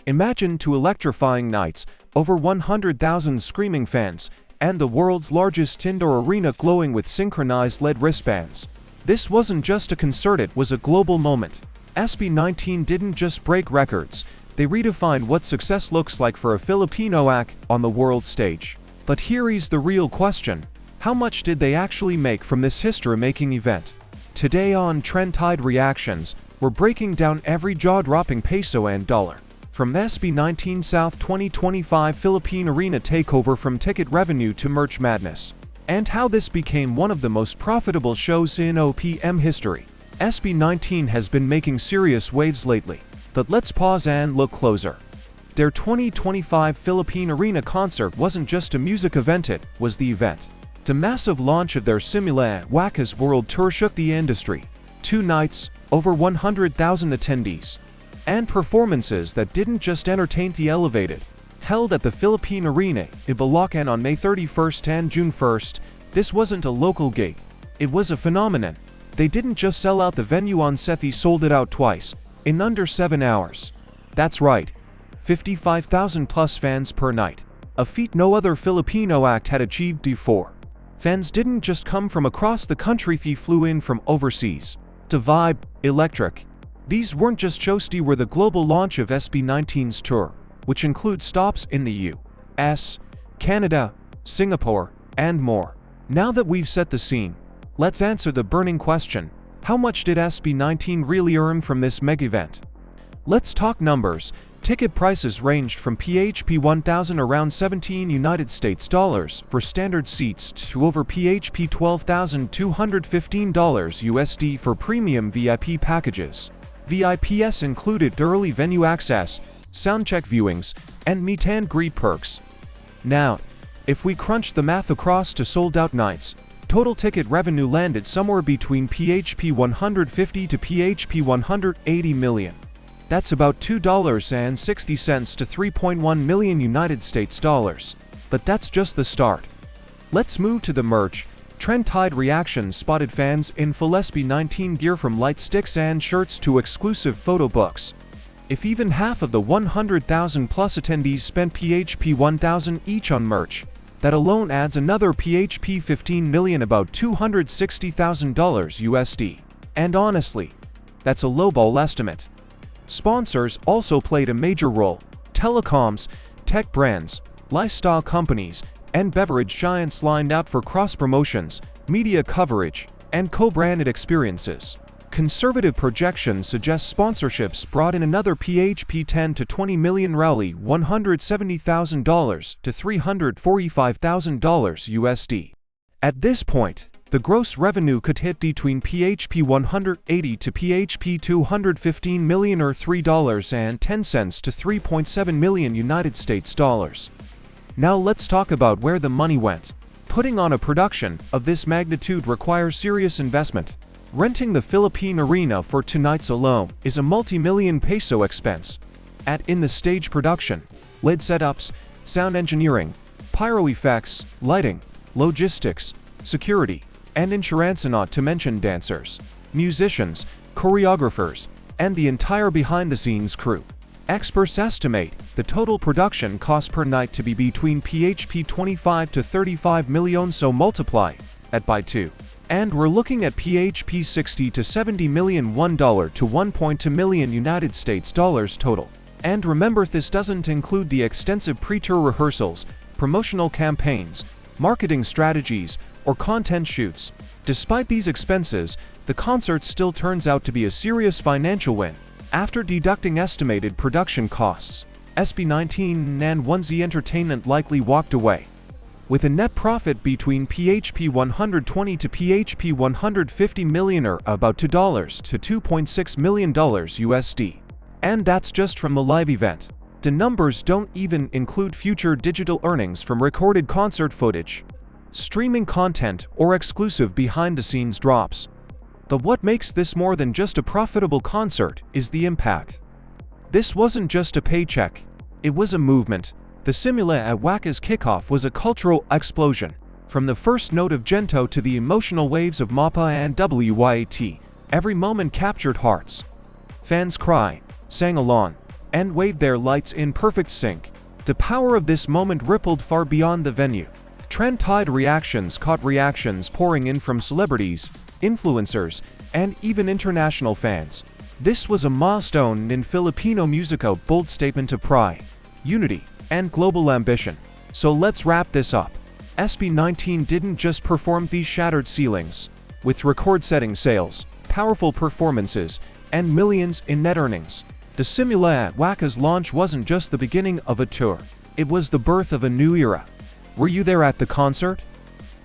Imagine two electrifying nights, over 100,000 screaming fans, and the world's largest indoor arena glowing with synchronized LED wristbands. This wasn't just a concert, it was a global moment. SB19 didn't just break records, they redefined what success looks like for a Filipino act on the world stage. But here is the real question. How much did they actually make from this history-making event? Today on Trend Tide Reactions, we're breaking down every jaw-dropping peso and dollar. From SB19 South 2025 Philippine Arena takeover, from ticket revenue to merch madness, and how this became one of the most profitable shows in OPM history. SB19 has been making serious waves lately, but let's pause and look closer. Their 2025 Philippine Arena concert wasn't just a music event, it was the event. The massive launch of their Simula at Wakas World Tour shook the industry. 2 nights, over 100,000 attendees, and performances that didn't just entertain the elevated. Held at the Philippine Arena in Bulacan on May 31st and June 1st, this wasn't a local gig. It was a phenomenon. They didn't just sell out the venue on set, they sold it out twice, in under 7 hours. That's right, 55,000 plus fans per night. A feat no other Filipino act had achieved before. Fans didn't just come from across the country, they flew in from overseas. To Vibe, Electric. These weren't just shows, they were the global launch of SB19's tour, which includes stops in the US, Canada, Singapore, and more. Now that we've set the scene, let's answer the burning question: how much did SB19 really earn from this mega event? Let's talk numbers. Ticket prices ranged from PHP 1,000 around $17 for standard seats to over PHP $12,215 USD for premium VIP packages. VIPs included early venue access, soundcheck viewings, and meet and greet perks. Now, if we crunch the math across to sold-out nights, total ticket revenue landed somewhere between PHP 150 to PHP 180 million. That's about $2.60 to 3.1 million United States dollars. But that's just the start. Let's move to the merch. Trend Tide Reactions spotted fans in full SB19 gear, from light sticks and shirts to exclusive photo books. If even half of the 100,000 plus attendees spent PHP 1,000 each on merch, that alone adds another PHP 15 million, about $260,000 USD. And honestly, that's a lowball estimate. Sponsors also played a major role. Telecoms, tech brands, lifestyle companies, and beverage giants lined up for cross-promotions, media coverage, and co-branded experiences. Conservative projections suggest sponsorships brought in another PHP 10 to 20 million, rally $170,000 to $345,000 USD. At this point, the gross revenue could hit between PHP 180 to PHP 215 million, or $3.10 to 3.7 million United States dollars. Now let's talk about where the money went. Putting on a production of this magnitude requires serious investment. Renting the Philippine Arena for 2 nights alone is a multi-million peso expense. Add in the stage production, LED setups, sound engineering, pyro effects, lighting, logistics, security, and insurance, and not to mention dancers, musicians, choreographers, and the entire behind-the-scenes crew. Experts estimate the total production cost per night to be between PHP 25 to 35 million, so multiply that by 2. And we're looking at PHP 60 to 70 million, $1 to 1.2 million United States dollars total. And remember, this doesn't include the extensive pre-tour rehearsals, promotional campaigns, marketing strategies, or content shoots. Despite these expenses, the concert still turns out to be a serious financial win. After deducting estimated production costs, SB19 and 1Z Entertainment likely walked away with a net profit between PHP 120 to PHP 150 million, or about $2 to $2.6 million USD. And that's just from the live event. The numbers don't even include future digital earnings from recorded concert footage, streaming content, or exclusive behind-the-scenes drops. But what makes this more than just a profitable concert is the impact. This wasn't just a paycheck, it was a movement. The Simula at Wakas kickoff was a cultural explosion. From the first note of Gento to the emotional waves of MAPA and WYAT, every moment captured hearts. Fans cried, sang along, and waved their lights in perfect sync. The power of this moment rippled far beyond the venue. Trend Tide reactions caught reactions pouring in from celebrities, influencers, and even international fans. This was a milestone in Filipino music, a bold statement of pride, unity, and global ambition. So let's wrap this up. SB19 didn't just perform these shattered ceilings. With record-setting sales, powerful performances, and millions in net earnings, the Simula at Waka's launch wasn't just the beginning of a tour. It was the birth of a new era. Were you there at the concert?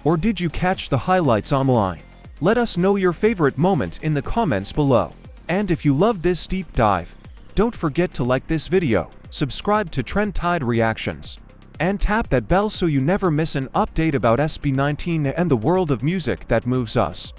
Or did you catch the highlights online? Let us know your favorite moment in the comments below. And if you loved this deep dive, don't forget to like this video, subscribe to Trend Tide Reactions, and tap that bell so you never miss an update about SB19 and the world of music that moves us.